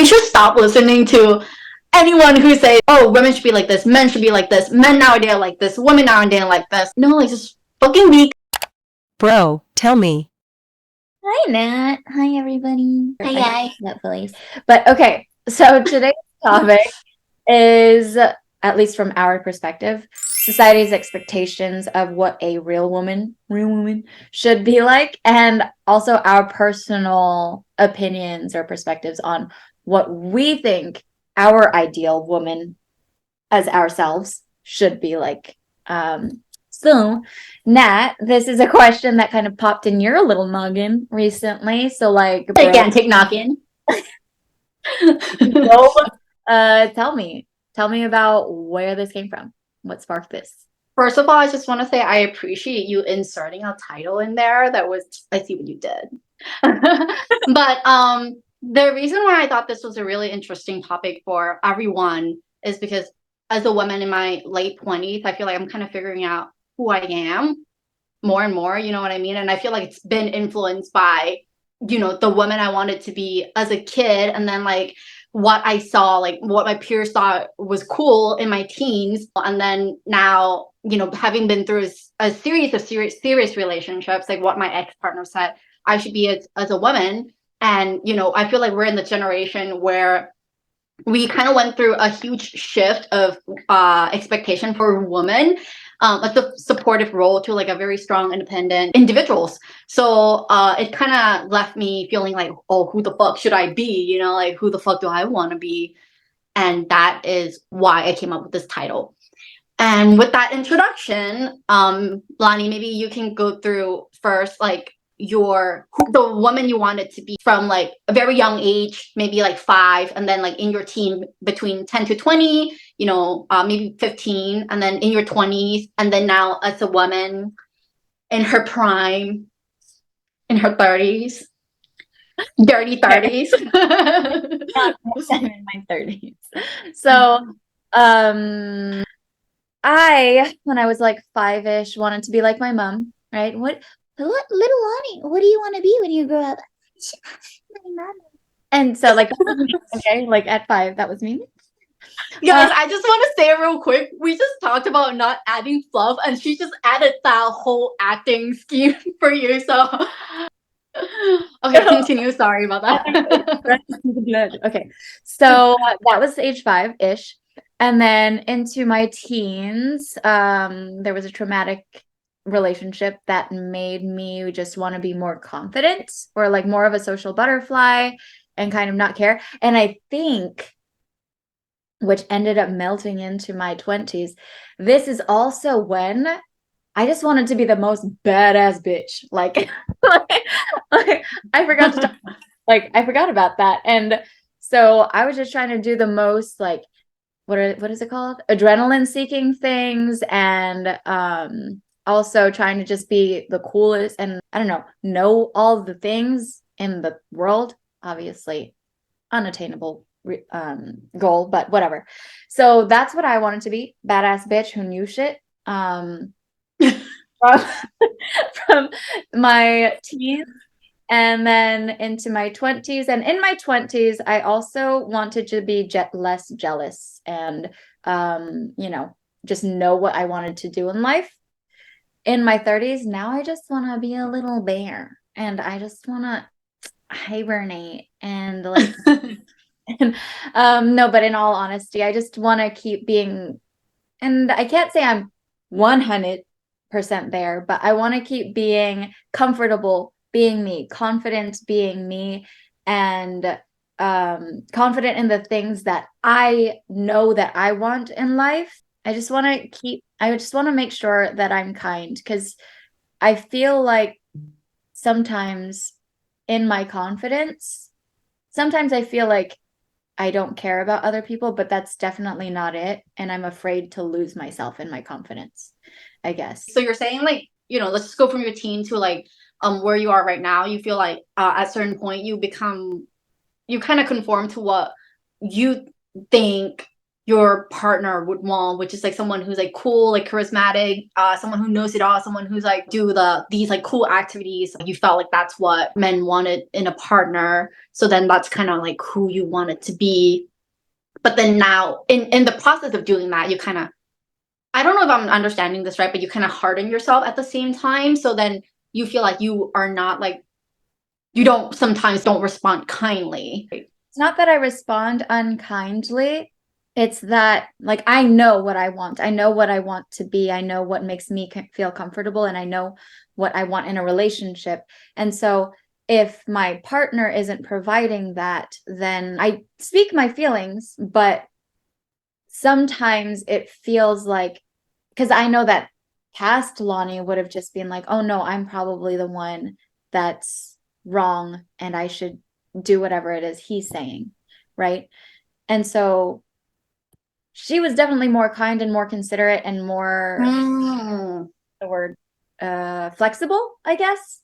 we should stop listening to anyone who say, oh, women should be like this, men should be like this, men nowadays are like this, women nowadays are like this. No, like, just fucking be. Bro, tell me. Hi, Nat. Hi, everybody. Hi, guys. That voice. But okay, so today's topic is, at least from our perspective, society's expectations of what a real woman should be like, and also our personal opinions or perspectives on what we think our ideal woman as ourselves should be like. So, Nat, this is a question that kind of popped in your little noggin recently. So, like, Gigantic knocking. Tell me about where this came from. What sparked this? First of all, I just want to say I appreciate you inserting a title in there. I see what you did. But the reason why I thought this was a really interesting topic for everyone is because as a woman in my late 20s, I feel like I'm kind of figuring out who I am more and more, you know what I mean? And I feel like it's been influenced by, the woman I wanted to be as a kid, and then like what I saw, like what my peers thought was cool in my teens. And then now, having been through a series of serious relationships, like what my ex-partner said I should be as a woman. And, I feel like we're in the generation where we kind of went through a huge shift of expectation for women, like the supportive role to like a very strong, independent individuals. So it kind of left me feeling like, oh, who the fuck should I be? Like, who the fuck do I want to be? And that is why I came up with this title. And with that introduction, Lani, maybe you can go through first, like the woman you wanted to be from like a very young age, maybe like 5, and then like in your teen between 10 to 20, maybe 15, and then in your 20s, and then now as a woman in her prime, in her 30s, dirty 30s. I'm in my 30s. So, when I was like 5-ish, wanted to be like my mom, right? What little Lani, what do you want to be when you grow up? And so like, okay, like at 5, that was me. Guys, I just want to say real quick, we just talked about not adding fluff, and she just added that whole acting scheme for you, so okay, continue. Sorry about that. Okay, so that was age 5-ish. And then into my teens, there was a traumatic relationship that made me just want to be more confident, or like more of a social butterfly, and kind of not care. And I think, which ended up melting into my 20s, this is also when I just wanted to be the most badass bitch. Like, I forgot to talk, I forgot about that. And so I was just trying to do the most, like, what is it called? Adrenaline seeking things, and also trying to just be the coolest, and I don't know all the things in the world. Obviously, unattainable goal, but whatever. So that's what I wanted to be, badass bitch who knew shit. From my teens, and then into my 20s. And in my 20s, I also wanted to be less jealous, and just know what I wanted to do in life. In my 30s, now I just want to be a little bear, and I just want to hibernate and like and, no, but in all honesty, I just want to keep being, and I can't say I'm 100% there, but I want to keep being comfortable being me, confident being me, and confident in the things that I know that I want in life. I just want to make sure that I'm kind, because I feel like sometimes in my confidence, sometimes I feel like I don't care about other people, but that's definitely not it. And I'm afraid to lose myself in my confidence, I guess. So you're saying, like, let's just go from your teen to like where you are right now. You feel like at a certain point you kind of conform to what you think your partner would want, which is like someone who's like cool, like charismatic, someone who knows it all, someone who's like do these like cool activities. You felt like that's what men wanted in a partner. So then that's kind of like who you wanted to be. But then now in the process of doing that, you kind of, I don't know if I'm understanding this right, but you kind of harden yourself at the same time. So then you feel like you are not like, you don't sometimes don't respond kindly. It's not that I respond unkindly. It's that like I know what I want. I know what I want to be. I know what makes me feel comfortable, and I know what I want in a relationship. And so if my partner isn't providing that, then I speak my feelings, but sometimes it feels like, because I know that past Lani would have just been like, oh no, I'm probably the one that's wrong and I should do whatever it is he's saying, right? And so she was definitely more kind and more considerate and more the word flexible, I guess.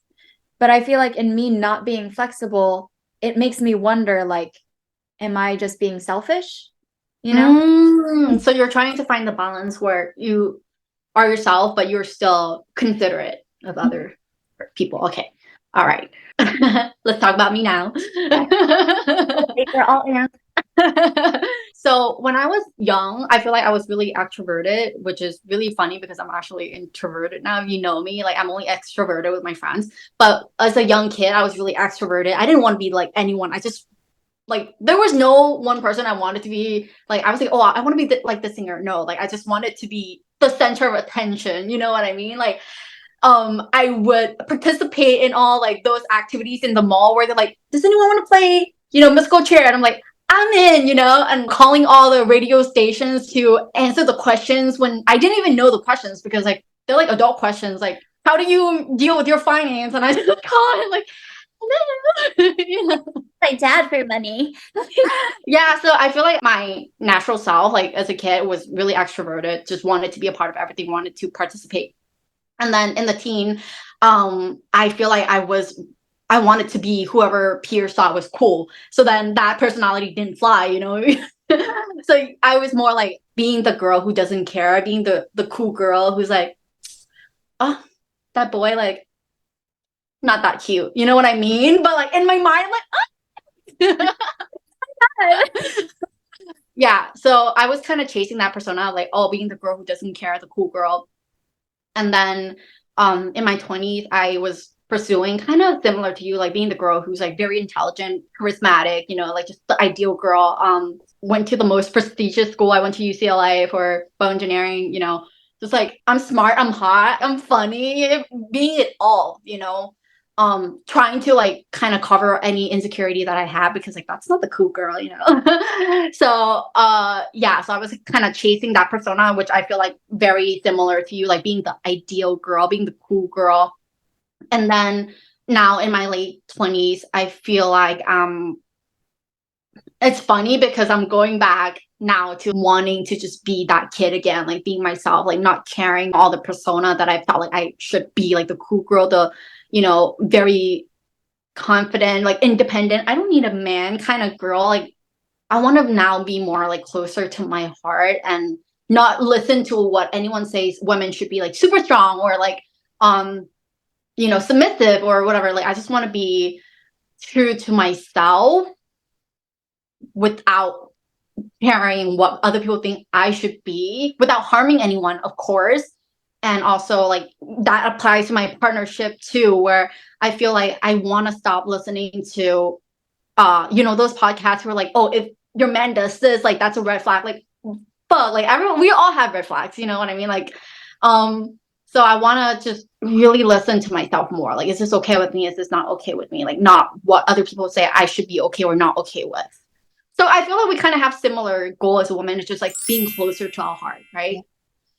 But I feel like in me not being flexible, it makes me wonder, like, am I just being selfish? You know? So you're trying to find the balance where you are yourself, but you're still considerate of other people. Okay. All right. Let's talk about me now. We're all So when I was young, I feel like I was really extroverted, which is really funny because I'm actually introverted now. You know me, like I'm only extroverted with my friends. But as a young kid, I was really extroverted. I didn't want to be like anyone. I just like there was no one person I wanted to be like. I was like, oh, I want to be like the singer. No, like I just wanted to be the center of attention. You know what I mean? Like I would participate in all like those activities in the mall where they're like, does anyone want to play, musical chair? And I'm like, I'm in, and calling all the radio stations to answer the questions when I didn't even know the questions because like they're like adult questions, like how do you deal with your finance? And I just call it like my dad for money. yeah, so I feel like my natural self, like as a kid, was really extroverted, just wanted to be a part of everything, wanted to participate. And then in the teen, I feel like I wanted to be whoever peers thought was cool. So then that personality didn't fly. So I was more like being the girl who doesn't care, being the cool girl who's like, oh, that boy, like, not that cute. You know what I mean? But like in my mind, like, yeah. So I was kind of chasing that persona, like, oh, being the girl who doesn't care, the cool girl. And then in my 20s, I was pursuing kind of similar to you, like being the girl who's like very intelligent, charismatic, like just the ideal girl. Went to the most prestigious school. I went to UCLA for bioengineering, just like I'm smart, I'm hot, I'm funny, being it all, trying to like kind of cover any insecurity that I have because like that's not the cool girl. So yeah, so I was kind of chasing that persona, which I feel like very similar to you, like being the ideal girl, being the cool girl. And then now in my late 20s, I feel like it's funny because I'm going back now to wanting to just be that kid again, like being myself, like not carrying all the persona that I felt like I should be, like the cool girl, the very confident, like independent. I don't need a man kind of girl. Like I want to now be more like closer to my heart and not listen to what anyone says women should be like super strong or like submissive or whatever. Like I just want to be true to myself without caring what other people think I should be, without harming anyone, of course. And also like that applies to my partnership too, where I feel like I want to stop listening to those podcasts who are like, oh, if your man does this, like that's a red flag. Like but like everyone, we all have red flags, you know what I mean? Like so I want to just really listen to myself more. Like, is this okay with me? Is this not okay with me? Like not what other people say I should be okay or not okay with. So I feel like we kind of have similar goal as a woman. It's just like being closer to our heart, right?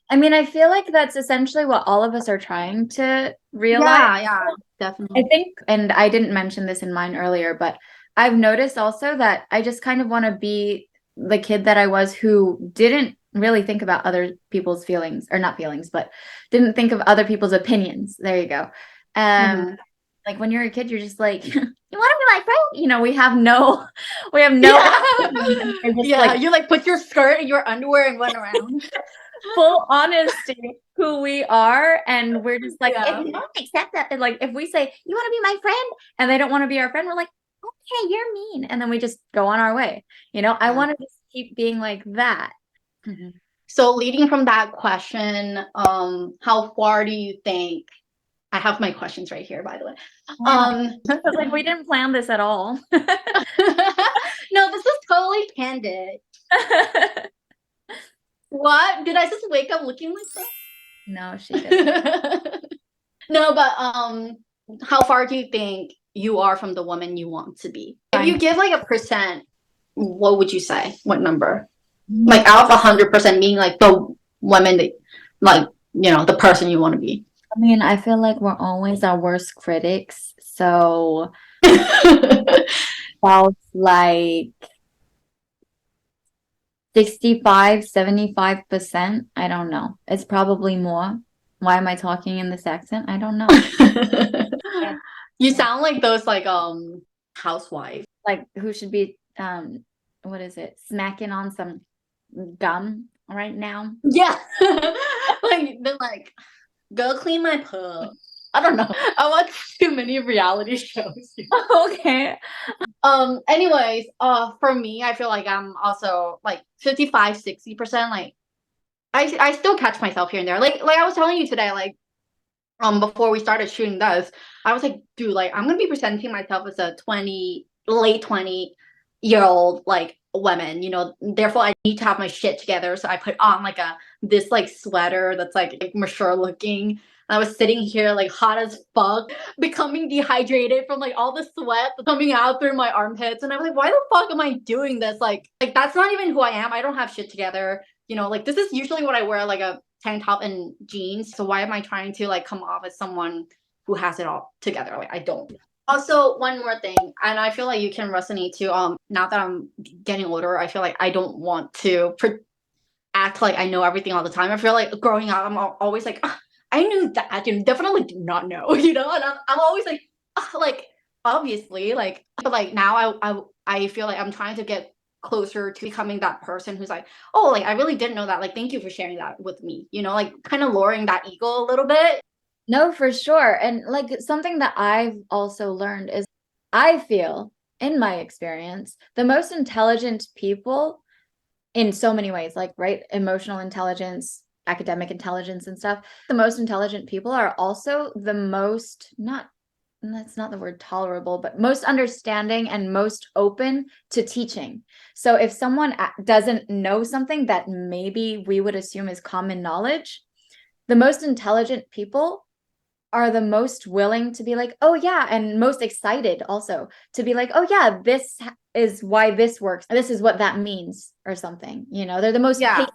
I mean, I feel like that's essentially what all of us are trying to realize. Yeah, definitely. I think, and I didn't mention this in mine earlier, but I've noticed also that I just kind of want to be the kid that I was who didn't really think about other people's feelings, or not feelings, but didn't think of other people's opinions. There you go. Like when you're a kid, you're just like, you want to be my friend? You know, we have no Yeah. They're just Yeah, like you like put your skirt and your underwear and run around. full honesty who we are, and we're just like, Yeah. if you don't accept that, and like if we say you want to be my friend and they don't want to be our friend, we're like, okay, you're mean, and then we just go on our way. You know, I Yeah. want to just keep being like that. So leading from that question, how far do you think I have my questions right here, by the way. Like we didn't plan this at all. No, this is totally candid. What? Did I just wake up looking like that? No, she didn't. No, but how far do you think you are from the woman you want to be? If you give like a percent, what would you say? What number? Like out of 100%, being like the woman that, like, you know, the person you want to be. I mean, I feel like we're always our worst critics. So about like 65, 75%. I don't know. It's probably more. Why am I talking in this accent? I don't know. You sound like those like housewives. Like who should be what is it? Smacking on some gum right now. Yeah. Like they're like, go clean my poo. I don't know. I watch too many reality shows. Okay. Anyways, for me, I feel like I'm also like 55, 60%. Like I still catch myself here and there. Like I was telling you today, like before we started shooting this, I was like, dude, like I'm gonna be presenting myself as a late 20-year-old like woman, you know, therefore I need to have my shit together. So I put on like this like sweater that's like mature looking. I was sitting here like hot as fuck, becoming dehydrated from like all the sweat coming out through my armpits. And I'm like, why the fuck am I doing this? Like that's not even who I am. I don't have shit together. You know, like this is usually what I wear, like a tank top and jeans. So why am I trying to like come off as someone who has it all together? Like I don't. Also, one more thing, and I feel like you can resonate too. Now that I'm getting older, I feel like I don't want to act like I know everything all the time. I feel like growing up, I'm always like, I knew that, you know, definitely did not know, you know, and I'm always like obviously, like, but like now I feel like I'm trying to get closer to becoming that person who's like, oh, like I really didn't know that. Like, thank you for sharing that with me, you know, like kind of lowering that ego a little bit. No, for sure. And like something that I've also learned is I feel, in my experience, the most intelligent people in so many ways, like, right, emotional intelligence, academic intelligence and stuff, the most intelligent people are also the most, that's not the word tolerable, but most understanding and most open to teaching. So if someone doesn't know something that maybe we would assume is common knowledge, the most intelligent people are the most willing to be like, oh yeah, and most excited also to be like, oh yeah, this is why this works. This is what that means or something. You know, they're the most patient,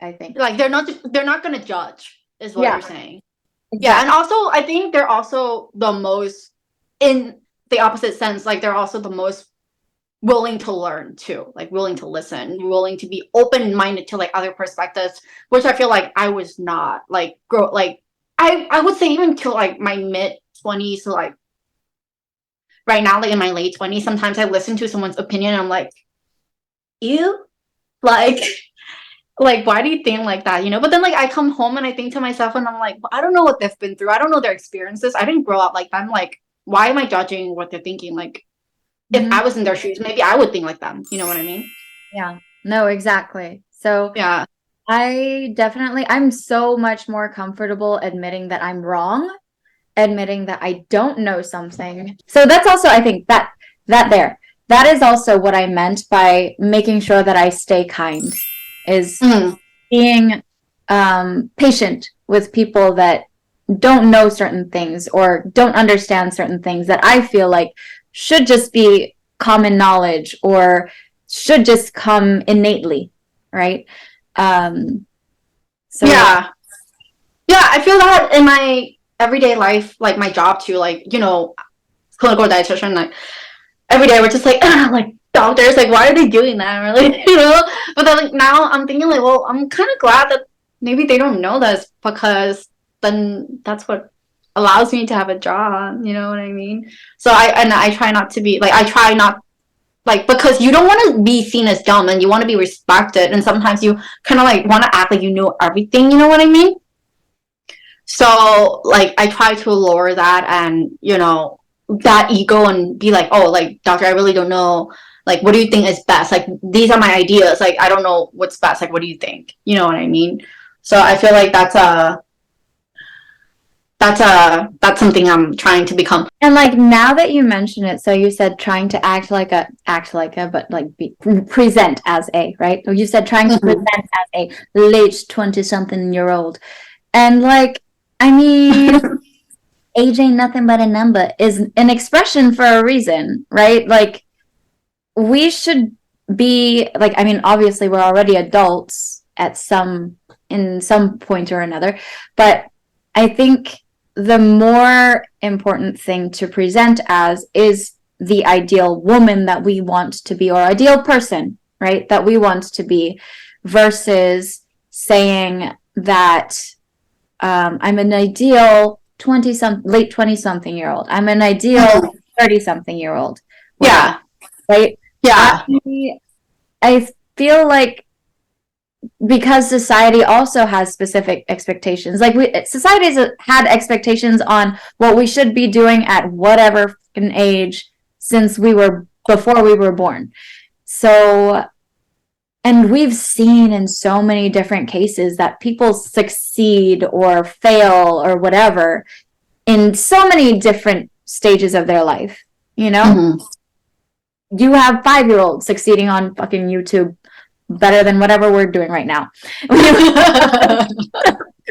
I think. Like they're not gonna judge, is what you're saying. Exactly. Yeah, and also I think they're also the most, in the opposite sense, like they're also the most willing to learn too, like willing to listen, willing to be open-minded to like other perspectives, which I feel like I was not like I would say even till like my mid-20s to like right now, like in my late 20s, sometimes I listen to someone's opinion and I'm like, ew, like why do you think like that, you know? But then like I come home and I think to myself and I'm like, well, I don't know what they've been through, I don't know their experiences, I didn't grow up like them. Like, why am I judging what they're thinking? Like, if I was in their shoes, maybe I would think like them, you know what I mean? Yeah, no, exactly. So yeah, I'm so much more comfortable admitting that I'm wrong, admitting that I don't know something. So that's also, I think that is also what I meant by making sure that I stay kind, is being patient with people that don't know certain things or don't understand certain things that I feel like should just be common knowledge or should just come innately, right? So yeah, I feel that in my everyday life, like my job too, like, you know, clinical dietitian, like every day we're just like doctors, like why are they doing that, really? You know? But then like now I'm thinking like, well, I'm kind of glad that maybe they don't know this, because then that's what allows me to have a job, you know what I mean? So I try not to be like, I try not like, because you don't want to be seen as dumb and you want to be respected, and sometimes you kind of like want to act like you know everything, you know what I mean? So like I try to lower that, and you know, that ego, and be like, oh, like, doctor, I really don't know, like, what do you think is best? Like, these are my ideas, like, I don't know what's best, like, what do you think, you know what I mean? So I feel like that's something I'm trying to become. And like now that you mention it, so you said trying to act like a, but like present as a, right? Or you said trying to present as a late 20-something-year-old. And like, I mean, age ain't nothing but a number is an expression for a reason, right? Like, we should be like, I mean, obviously we're already adults in some point or another, but I think the more important thing to present as is the ideal woman that we want to be, or ideal person, right, that we want to be, versus saying that I'm an ideal late 20-something-year-old. I'm an ideal 30-something-year-old. Yeah. Right? Yeah. I feel like, because society also has specific expectations. Like, society's had expectations on what we should be doing at whatever age since before we were born. So, and we've seen in so many different cases that people succeed or fail or whatever in so many different stages of their life, you know? You have 5-year-olds succeeding on fucking YouTube better than whatever we're doing right now.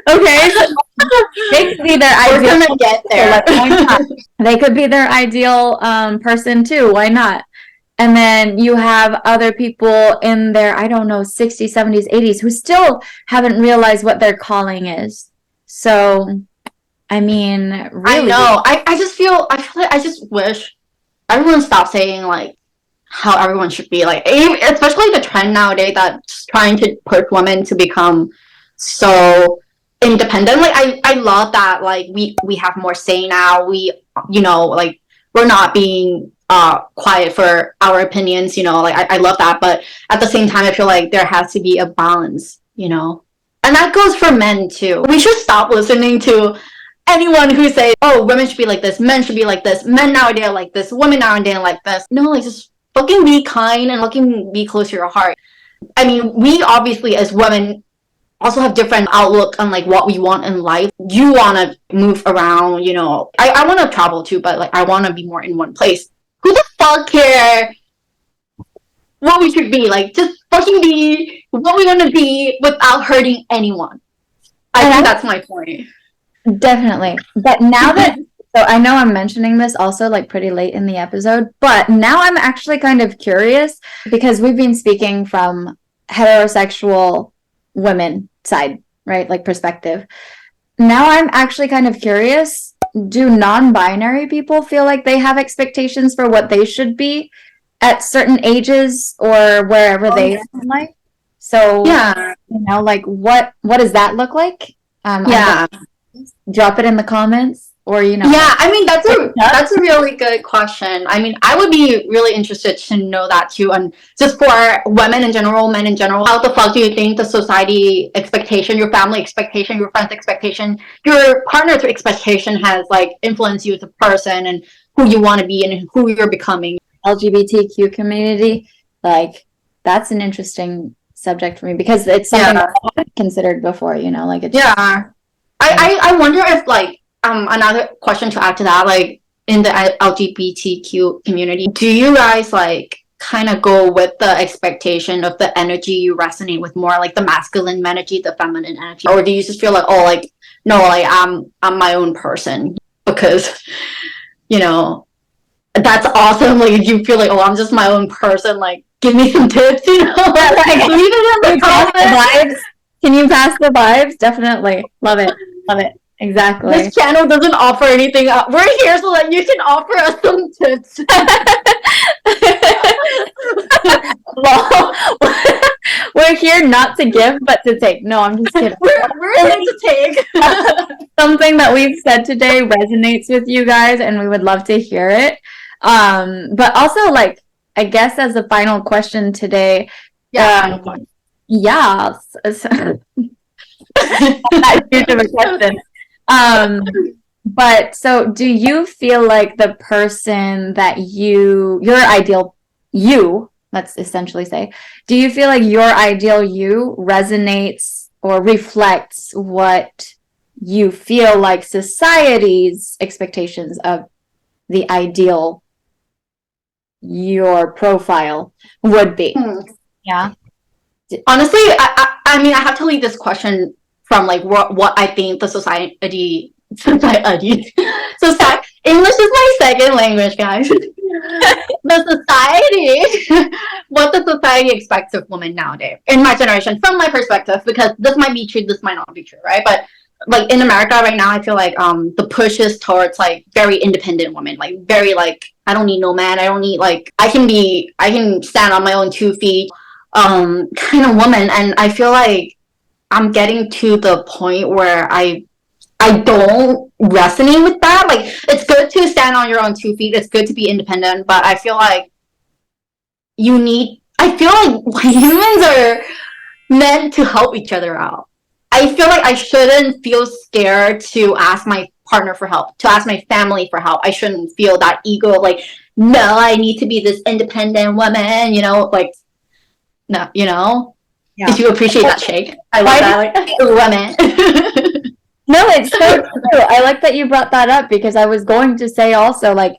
Okay, they could be their ideal. We're gonna get there. Like, why not? They could be their ideal person too. Why not? And then you have other people in their, I don't know, 60s, 70s, 80s who still haven't realized what their calling is. So, I mean, really, I know. I feel like I just wish everyone stopped saying like how everyone should be, like, especially the trend nowadays that's trying to push women to become so independent. Like, I love that, like, we have more say now. We, you know, like, we're not being quiet for our opinions, you know, like, I love that. But at the same time, I feel like there has to be a balance, you know, and that goes for men too. We should stop listening to anyone who say, oh, women should be like this, men should be like this, men nowadays are like this, women nowadays are like this. No, like, just fucking be kind and fucking be close to your heart. I mean, we obviously as women also have different outlook on like what we want in life. You want to move around, you know. I want to travel too, but like I want to be more in one place. Who the fuck care what we should be? Like, just fucking be what we want to be without hurting anyone. I think that's my point. Definitely. But now that, so I know I'm mentioning this also like pretty late in the episode, but now I'm actually kind of curious, because we've been speaking from heterosexual women side, right? Like, perspective. Now I'm actually kind of curious, do non-binary people feel like they have expectations for what they should be at certain ages or wherever they are in life? So, yeah, you know, like, what does that look like? Yeah. Drop it in the comments, or, you know. Yeah, I mean, that's a really good question. I mean, I would be really interested to know that too. And just for women in general, men in general, how the fuck do you think the society expectation, your family expectation, your friends expectation, your partner's expectation has like influenced you as a person and who you want to be and who you're becoming? LGBTQ community, like, that's an interesting subject for me, because it's something that I haven't considered before, you know, like, it's I wonder if like another question to add to that, like, in the LGBTQ community, do you guys like kind of go with the expectation of the energy you resonate with more, like the masculine energy, the feminine energy, or do you just feel like, oh, like, no, like, I'm my own person, because, you know, that's awesome, like, you feel like, oh, I'm just my own person, like, give me some tips, you know, like, leave it in the comments. Can you pass the vibes? Definitely. Love it. Love it. Exactly. This channel doesn't offer anything. We're here so that you can offer us some tips. Well, we're here not to give, but to take. No, I'm just kidding. We're here to take. Something that we've said today resonates with you guys, and we would love to hear it. But also, like, I guess as a final question today, Yeah. yes, that huge of a question. But so do you feel like the person that your ideal you, let's essentially say, do you feel like your ideal you resonates or reflects what you feel like society's expectations of the ideal your profile would be? Yeah. Honestly, I mean, I have to leave this question from like what I think the society English is my second language, guys. The society, what the society expects of women nowadays, in my generation, from my perspective, because this might be true, this might not be true, right? But like in America right now, I feel like the push is towards like very independent women, like very like I don't need no man, I don't need like I can stand on my own 2 feet, kind of woman, and I feel like I'm getting to the point where I don't resonate with that. Like, it's good to stand on your own 2 feet. It's good to be independent, but I feel like I feel like humans are meant to help each other out. I feel like I shouldn't feel scared to ask my partner for help, to ask my family for help. I shouldn't feel that ego of like, no, I need to be this independent woman, like, no, Yeah. Did you appreciate that shake? I love that. Like, women. No, it's so true. I like that you brought that up because I was going to say also, like,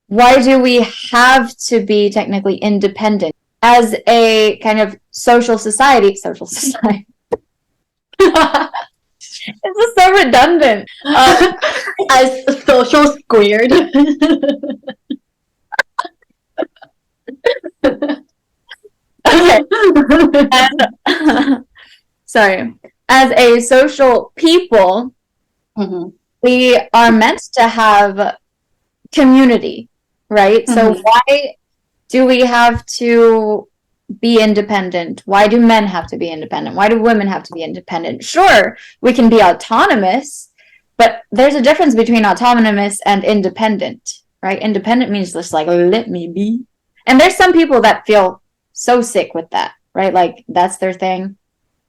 why do we have to be technically independent as a kind of social society? This is so redundant. As social squared. Okay. And, sorry. As a social people, we are meant to have community, right? So why do we have to be independent? Why do men have to be independent? Why do women have to be independent? Sure, we can be autonomous, but there's a difference between autonomous and independent, right? Independent means just like, let me be. And there's some people that feel so sick with that, right? Like, that's their thing.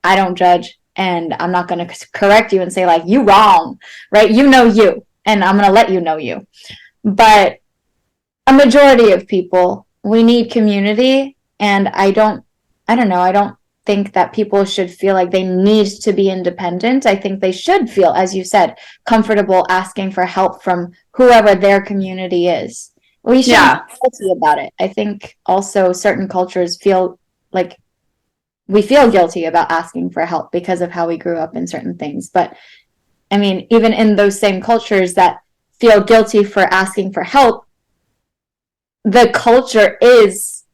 I don't judge. And I'm not going to correct you and say, like, you wrong, right? You know you, and I'm going to let you know you. But a majority of people, we need community. And I don't think that people should feel like they need to be independent. I think they should feel, as you said, comfortable asking for help from whoever their community is. We shouldn't be guilty about it. I think also certain cultures feel like we feel guilty about asking for help because of how we grew up in certain things. But I mean, even in those same cultures that feel guilty for asking for help, the culture is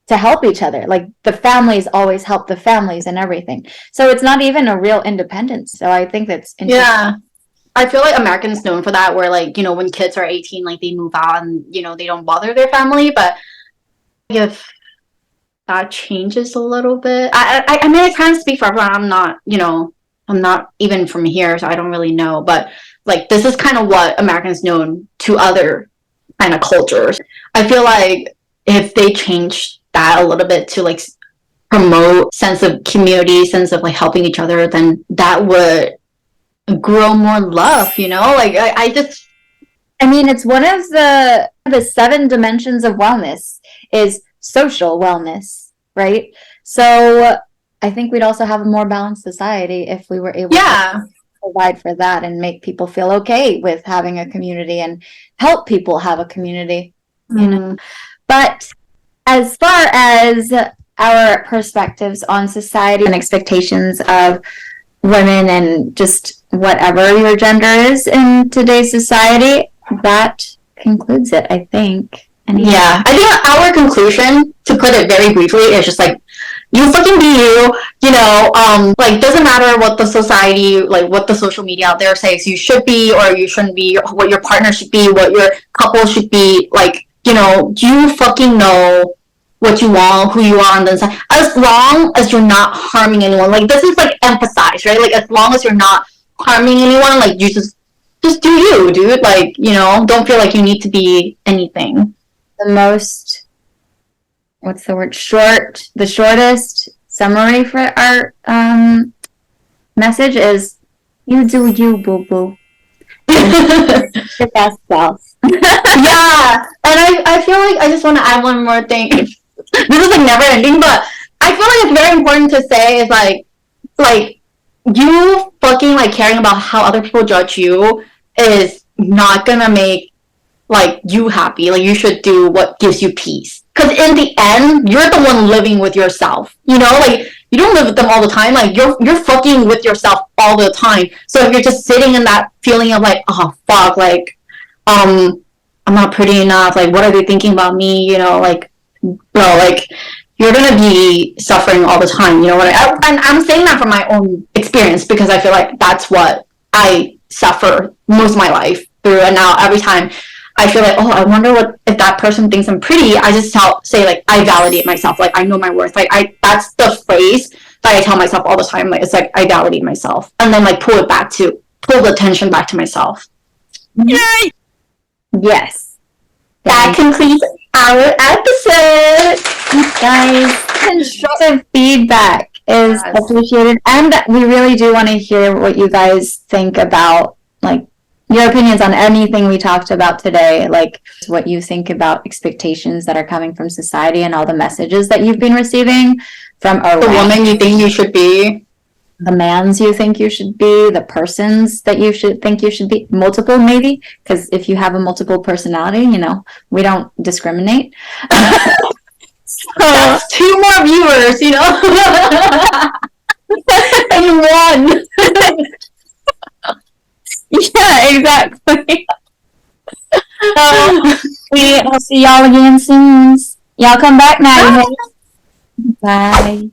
to help each other. Like, the families always help the families and everything. So it's not even a real independence. So I think that's interesting. Yeah. I feel like Americans known for that, where like, when kids are 18, like they move out and, they don't bother their family. But if that changes a little bit. I mean, I can't speak for everyone. I'm not even from here, so I don't really know. But like, this is kind of what Americans known to other kind of cultures. I feel like if they change that a little bit to like promote sense of community, sense of like helping each other, then that would grow more love. Like I mean, it's one of the 7 dimensions of wellness is social wellness, right? So I think we'd also have a more balanced society if we were able to provide for that and make people feel okay with having a community and help people have a community. But as far as our perspectives on society and expectations of women and just whatever your gender is in today's society, that concludes it, I think. Yeah, I think our conclusion, to put it very briefly, is just like, you fucking be you, like, doesn't matter what the society, like, what the social media out there says you should be or you shouldn't be, what your partner should be, what your couple should be, like, you fucking know what you want, who you are on the inside, as long as you're not harming anyone. Like, this is like emphasized, right? Like, as long as you're not harming anyone, like, you just do you, dude. Like, you know, don't feel like you need to be anything. The most, what's the word? The shortest summary for our message is, you do you, boo boo. Your best self. Yeah, and I feel like I just want to add one more thing. This is like never ending, but I feel like it's very important to say is like you fucking like caring about how other people judge you is not gonna make like you happy. Like, you should do what gives you peace, because in the end you're the one living with yourself, you know. Like, you don't live with them all the time. Like, you're fucking with yourself all the time. So if you're just sitting in that feeling of like, oh fuck, like I'm not pretty enough, like what are they thinking about me, you know, like, bro, like you're gonna be suffering all the time, you know what and I'm saying that from my own experience, because I feel like that's what I suffer most of my life through. And now every time I feel like, oh, I wonder what if that person thinks I'm pretty, I just say like, I validate myself, like I know my worth, like that's the phrase that I tell myself all the time. Like, it's like, I validate myself, and then like pull the attention back to myself. Yay! Yes. That concludes our episode. Guys, constructive feedback is appreciated, and we really do want to hear what you guys think about, like, your opinions on anything we talked about today, like what you think about expectations that are coming from society and all the messages that you've been receiving from the woman you think you should be, the mans you think you should be, the persons that you should think you should be, multiple maybe, because if you have a multiple personality, you know, we don't discriminate. that's 2 more viewers, you know. And one. Yeah, exactly. So we'll see y'all again soon. Y'all come back now. Bye.